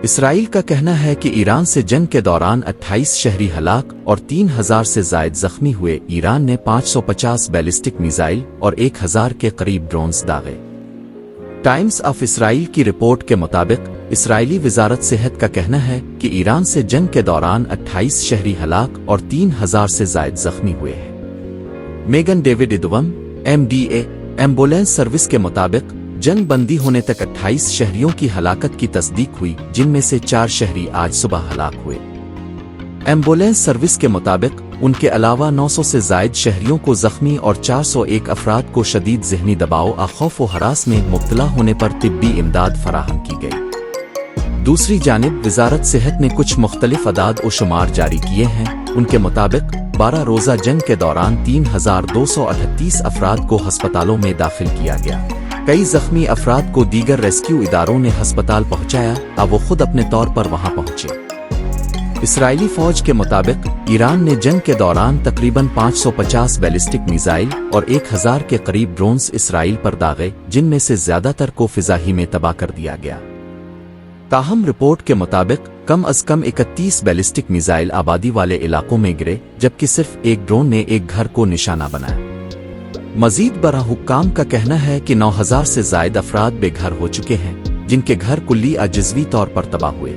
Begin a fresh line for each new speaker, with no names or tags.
اسرائیل کا کہنا ہے کہ ایران سے جنگ کے دوران 28 شہری ہلاک اور 3000 سے زائد زخمی ہوئے۔ ایران نے 550 بیلسٹک میزائل اور 1000 کے قریب ڈرونز داغے۔ ٹائمز آف اسرائیل کی رپورٹ کے مطابق اسرائیلی وزارت صحت کا کہنا ہے کہ ایران سے جنگ کے دوران 28 شہری ہلاک اور 3000 سے زائد زخمی ہوئے ہیں۔ میگن ڈیوڈ ادوم MDA ایمبولینس سروس کے مطابق جنگ بندی ہونے تک 28 شہریوں کی ہلاکت کی تصدیق ہوئی، جن میں سے 4 شہری آج صبح ہلاک ہوئے۔ ایمبولینس سروس کے مطابق ان کے علاوہ 900 سے زائد شہریوں کو زخمی اور 401 افراد کو شدید ذہنی دباؤ خوف و ہراس میں مبتلا ہونے پر طبی امداد فراہم کی گئی۔ دوسری جانب وزارت صحت نے کچھ مختلف اعداد و شمار جاری کیے ہیں۔ ان کے مطابق 12 روزہ جنگ کے دوران 3238 افراد کو ہسپتالوں میں داخل کیا گیا۔ کئی زخمی افراد کو دیگر ریسکیو اداروں نے ہسپتال پہنچایا، اب وہ خود اپنے طور پر وہاں پہنچے۔ اسرائیلی فوج کے مطابق ایران نے جنگ کے دوران تقریباً 550 بیلسٹک میزائل اور 1000 کے قریب ڈرونز اسرائیل پر داغے، جن میں سے زیادہ تر کو فضا ہی میں تباہ کر دیا گیا۔ تاہم رپورٹ کے مطابق کم از کم 31 بیلسٹک میزائل آبادی والے علاقوں میں گرے، جبکہ صرف ایک ڈرون نے ایک گھر کو نشانہ بنایا۔ مزید برآں حکام کا کہنا ہے کہ 9000 سے زائد افراد بے گھر ہو چکے ہیں، جن کے گھر کلی یا جزوی طور پر تباہ ہوئے۔